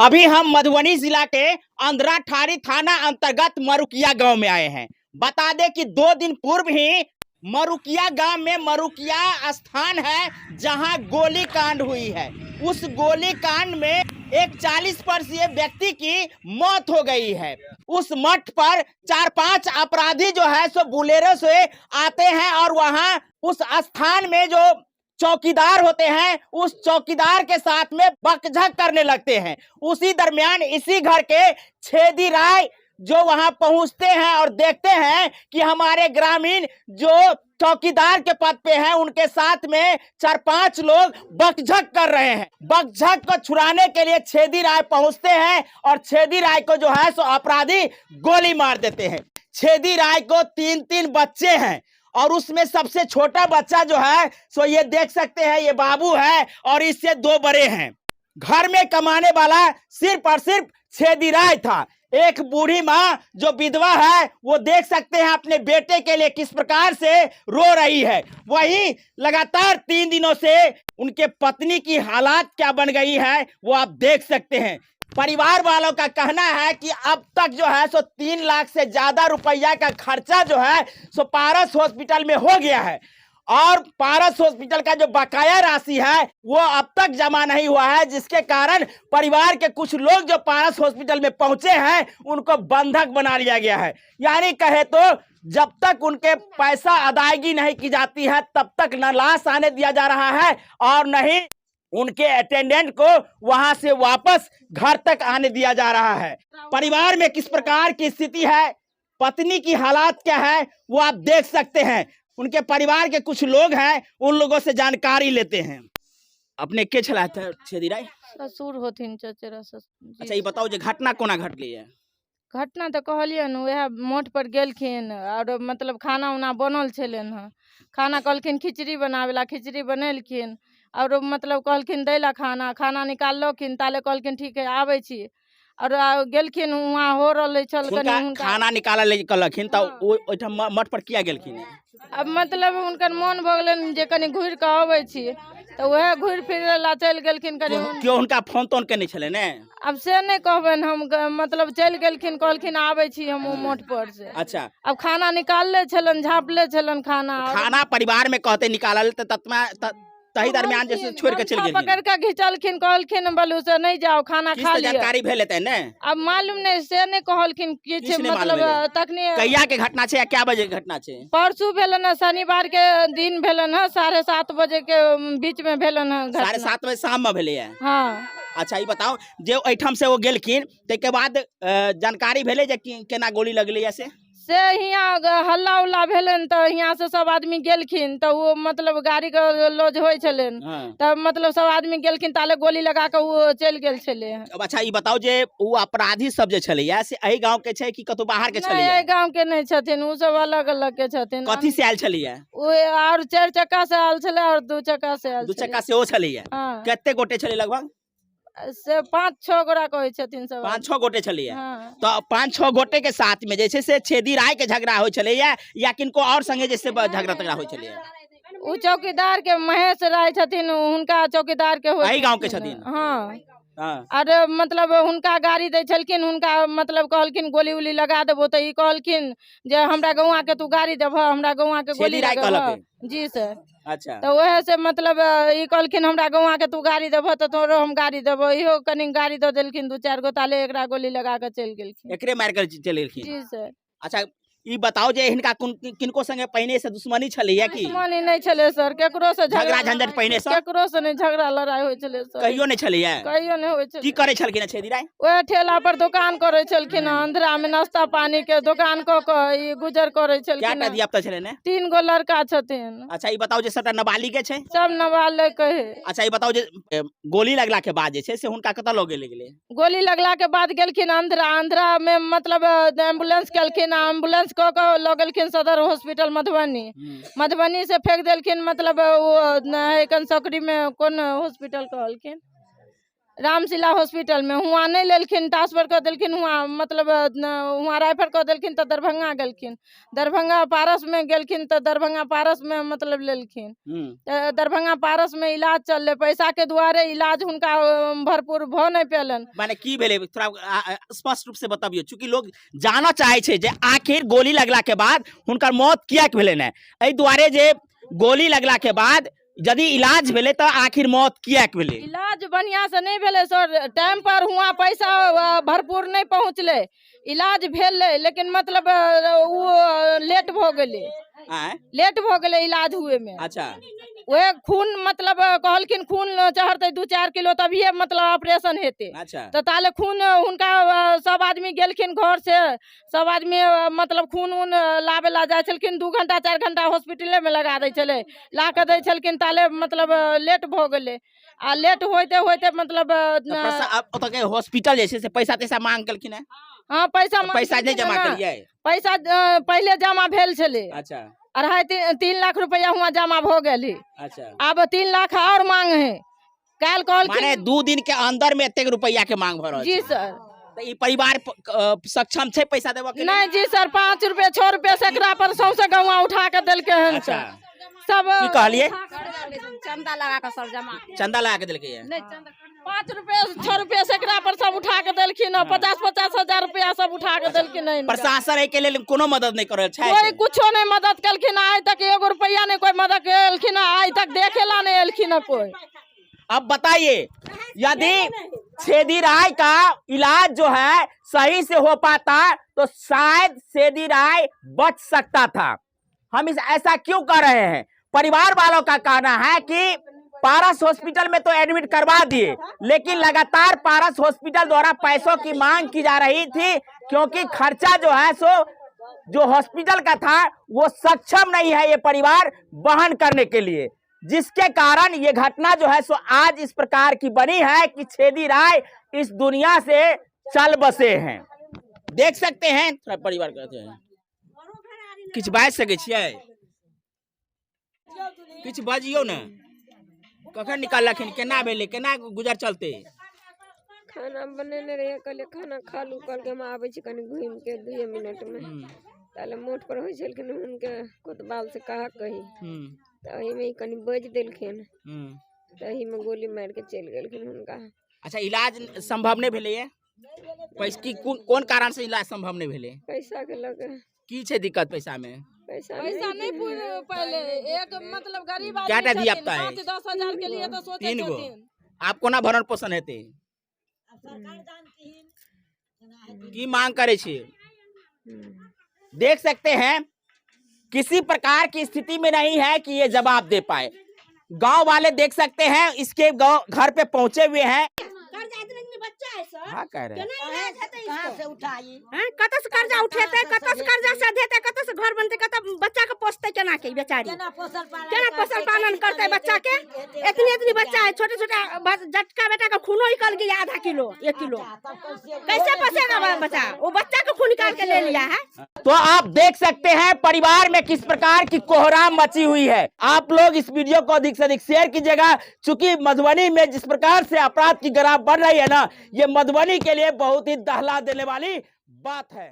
अभी हम मधुबनी जिला के अंधरा ठारी थाना अंतर्गत मरुकिया गांव में आए हैं। बता दें कि 2 दिन पूर्व ही मरुकिया गांव में मरुकिया स्थान है जहां गोली कांड हुई है। उस गोली कांड में एक 40 वर्षीय व्यक्ति की मौत हो गई है। उस मठ पर 4-5 अपराधी जो है सो बुलेरो से आते हैं और वहां उस स्थान में जो चौकीदार होते हैं उस चौकीदार के साथ में बकझक करने लगते हैं। उसी दरमियान इसी घर के छेदी राय जो वहां पहुंचते हैं और देखते हैं कि हमारे ग्रामीण जो चौकीदार के पद पे हैं उनके साथ में 4-5 लोग बकझक कर रहे हैं। बकझक को छुड़ाने के लिए छेदी राय पहुंचते हैं और छेदी राय को जो है सो अपराधी गोली मार देते हैं। छेदी राय को 3-3 बच्चे हैं और उसमें सबसे छोटा बच्चा जो है सो ये देख सकते हैं ये बाबू है और इससे 2 बड़े हैं। घर में कमाने वाला सिर्फ और सिर्फ छेदी राय था। एक बूढ़ी माँ जो विधवा है वो देख सकते हैं अपने बेटे के लिए किस प्रकार से रो रही है। वही लगातार 3 दिनों से उनके पत्नी की हालात क्या बन गई है वो आप देख सकते हैं। परिवार वालों का कहना है कि अब तक जो है सो 3 लाख से ज्यादा रुपया का खर्चा जो है सो पारस हॉस्पिटल में हो गया है और पारस हॉस्पिटल का जो बकाया राशि है वो अब तक जमा नहीं हुआ है, जिसके कारण परिवार के कुछ लोग जो पारस हॉस्पिटल में पहुंचे हैं उनको बंधक बना लिया गया है। यानी कहे तो जब तक उनके पैसा अदायगी नहीं की जाती है तब तक न लाश आने दिया जा रहा है और न ही उनके अटेंडेंट को वहां से वापस घर तक आने दिया जा रहा है। परिवार में किस प्रकार की स्थिति है, पत्नी की हालात क्या है वो आप देख सकते हैं। उनके परिवार के कुछ लोग हैं उन लोगों से जानकारी लेते हैं। अपने के छला था छेदी राय ससुर होथिन चचेरा ससुर। अच्छा ये बताओ जे घटना कोना घटली है। घटना तो कहलियन वह मठ पर गेलखिन और मतलब खाना उना बनल छलन हँ। खाना कहलखिन खिचड़ी बनावेला, खिचड़ी बनेलखिन और मतलब कहलखिन दैला खाना निकाललखिन ताले कहलखिन ठीक है आबै छी और गेलखिन वहाँ हो रहल छल कनी खाना निकालल कहलखिन त ओइठम मठ पर किया गेलखिन। अब मतलब उनकर मन भ गेलन जे कनी घुर के आबै छी तो वह घुर फिर ला चल गेलखिन कनी क्यों उनका फोन तोन केने छले ने। अब से नहीं कहबन हम मतलब चल गेलखिन कहलखिन आबै छी हम मठ पर से। अच्छा अब खाना निकालले छलन झापले छलन खाना परिवार में कहते निकालल त तत्मा तही दरमियान जैसे छोड़ के चल गेल पकड़ के घिचलखिन कहलखिन बलू से नहीं जाओ खाना खा लिया। जानकारी भेल हेतै ने। अब मालूम नहीं से नहीं कहलखिन कि मतलब तखनी कहिया के घटना छै या क्या बजे के घटना छै। परसू भेलन शनिवार के दिन भेलन है 7:30 बजे के बीच में भेलन है। 7:30 बजे शाम में भेले है। हाँ अच्छा ये बताओ जे ओइठम से वो गेलखिन ते बाद जानकारी भेले जे केना गोली लगले ऐसे से यहाँ हल्ला उल्ला भेलन तो यहाँ से सब आदमी गेलखिन तो वो मतलब गाड़ी के लॉज होय छलन तब मतलब सब आदमी गेलखिन ताले गोली लगा के वो चल गेल छले। अब अच्छा ये बताओ जे वो अपराधी सब जे छले से एही गांव के छै कि कतो बाहर के छले। एही गांव के नहीं छथिन, उ सब अलग अलग के छथिन। कथि से आयल छलिए वो और 4 चक्का से आयल छले और 2 चक्का से आयल। 2 चक्का से ओ छलिए। कते गोटे छले लगभग से 5-6 गोरा कहै छथिन सब। 5-6 गोटे छलिए। तो 5-6 गोटे के साथ में जैसे से छेदी राय के झगड़ा हो चले या किनको और संगे जैसे झगड़ा तगड़ा हो चले। उ चौकीदार के महेश राय छथिन उनका चौकीदार के वही गांव के छथिन। हाँ अरे मतलब उनका गाड़ी दे छलखिन उनका मतलब कहलखिन गोली उली लगा देबो तो ई कहलखिन जे हमरा गौवा के तू गाड़ी देबो हमरा गौवा के गोली लगा। जी सर। अच्छा तो वह से मतलब ई कहलखिन हमरा गौवा के तू गाड़ी देबो तो तोरो हम गाड़ी देबो। इहो कनी गाड़ी दे देलखिन 2-4 गो ताले एकरा गोली लगा के चल गेलखिन। एकरे मार कर चल गेलखिन। जी सर। अच्छा ई बताओ जे हिनका किनको संगे पहले से दुश्मनी छलिए कि दुश्मनी नहीं छले सर, केकरो से झगड़ा झंझट पहले से केकरो से नहीं झगड़ा लड़ाई होय छले सर। कहियो नहीं छलिए। कहियो नहीं होय छले। की करे छलखिन छेदी राय ओए ठेला पर दुकान करे छलखिन अंधरा में नाश्ता पानी के दुकान को ई गुजर करे छलखिन। क्या दिया त छले ने 3 गो लड़का छथिन। अच्छा ई बताओ जे सबटा नाबालिग छै सब नाबालिग कहे। अच्छा ई बताओ जे गोली लगला के बाद जे छै से हुनका कत ल गेले गोली लगला के बाद गेलखिन अंधरा में मतलब एम्बुलेंस केलखिन एम्बुलेंस को लगलखिन सदर हॉस्पिटल मधुबनी से फेंक देलखिन मतलब वो सकरी में कौन हॉस्पिटल कहलखिन रामशिला हॉस्पिटल में हुआ नहीं लेलखिन, ट्रांसफर कर देलखिन हुआ, मतलब हुआ रेफर कर देलखिन तो दरभंगा गेलखिन, दरभंगा पारस में गेलखिन तो दरभंगा पारस में मतलब लेलखिन, दरभंगा पारस में इलाज चल रहे, पैसा के द्वारे इलाज उनका भरपूर भ नहीं पेलन। माने की भेले थोड़ा स्पष्ट रूप से बताबियो, चूंकि लोग जाना चाहे छे जे आखिर गोली लगला के बाद हुनकर मौत किया भेले ने, एहि दुआरे जे गोली लगला के बाद यदि इलाज भेले तो आखिर मौत किया भेले? इलाज बढ़िया से नहीं भेले सर, टाइम पर हुआ, पैसा भरपूर नहीं पहुँचले, इलाज भेले लेकिन मतलब वो लेट हो गए, लेट हो गए इलाज हुए में। अच्छा, वह खून मतलब कहलखिन खून चढ़ते 2-4 किलो तभी मतलब ऑपरेशन हेते। अच्छा, तो ताले खून उनका सब आदमी गेलखिन घर से, सब आदमी मतलब खून उन लावे ला जाए छलखिन, 2 घंटा 4 घंटा हॉस्पिटले में लगा दै छले, ला के दै छलखिन, ताले मतलब लेट भ गेले, आ लेट होते होते मतलब हॉस्पिटल जैसे से पैसा तैसा मांग केलखिन है? हाँ, पैसा नहीं जमा करिए? पैसा पहले जमा भेल छले। अच्छा, 2.5-3 लाख रुपया हुआ जमा हो गए। अच्छा, अब 3 लाख और मांग है, काल कॉल माने 2 दिन के अंदर में एते रुपया के मांग भ रहल जी सर। तो ई परिवार सक्षम छे पैसा देबो के? नहीं जी सर, 5 रुपया 6 रुपया सैकड़ा पर सौसे गौवा उठा के देलके हन। अच्छा, सब की कहलिए? चंदा लगा के सर जमा, चंदा लगा के देलके है? 5 रुपया 6 रुपया सैकड़ा पर सब उठा के देलखिन, 50-50 हजार रुपया सब उठा के देलखिन। प्रशासन एहि के लेल कोनो मदद नहीं करल छै? कोई कुछो नहीं मदद केलखिन, आज तक 1 रुपया नहीं कोई मदद केलखिन, आज तक देखेला नहीं एलखिन कोई। अब बताइए, यदि छेदी राय का इलाज जो है सही से हो पाता तो शायद छेदी राय बच सकता था। हम ऐसा क्यों कर रहे हैं? परिवार वालों का कहना है कि पारस हॉस्पिटल में तो एडमिट करवा दिए, लेकिन लगातार पारस हॉस्पिटल द्वारा पैसों की मांग की जा रही थी, क्योंकि खर्चा जो है सो जो हॉस्पिटल का था वो सक्षम नहीं है ये परिवार वहन करने के लिए, जिसके कारण ये घटना जो है सो आज इस प्रकार की बनी है कि छेदी राय इस दुनिया से चल बसे हैं। देख सकते हैं, थोड़ा परिवार कहते हैं किछ बाज सके छियै, किछ बाजियो ना, कखन निकालखिन, केना भेले, केना गुजर चलते? खाना बनेने रहिए, कहले खाना खा लू, कल के हम आबै छी कनी घूम के 2 मिनट में, ताले मोट पर होय छलखिन उनके कोतवाल से कहा कही, तही में कनी बज देलखिन, तही में गोली मार के चल गेलखिन उनका। अच्छा, इलाज संभव नहीं भेले? पैसा की कौन कारण से इलाज संभव नहीं भेले? पैसा के लगे की छे दिक्कत पैसा में? पैसा नहीं पहले एक मतलब गरीब आदमी क्या दी आपता है? 5-10 हजार के लिए तो सोचे 3 गो आपको ना भरण पोषण हेते की मांग करे छे? देख सकते हैं किसी प्रकार की स्थिति में नहीं है कि ये जवाब दे पाए। गांव वाले देख सकते हैं इसके घर पे पहुंचे हुए हैं। बच्चा है सर, हाँ कह रहे हैं कहाँ से उठाई, कत से कर्जा उठेते, कत से कर्जा से देते, कत से घर बनते, कत बच्चा के पोसते केना के बेचारी, केना पोषण पालन करते बच्चा के? इतनी बच्चा है, छोटे छोटे झटका बेटा का खूनो निकल गया, आधा किलो 1 किलो, कैसे पोसेगा बच्चा? वो बच्चा का खून निकाल के ले लिया है। तो आप देख सकते हैं परिवार में किस प्रकार की कोहराम मची हुई है। आप लोग इस वीडियो को अधिक से अधिक शेयर कीजिएगा, चूंकि मधुबनी में जिस प्रकार से अपराध की ग्राफ बढ़ रही है ना, ये मधुबनी के लिए बहुत ही दहला देने वाली बात है।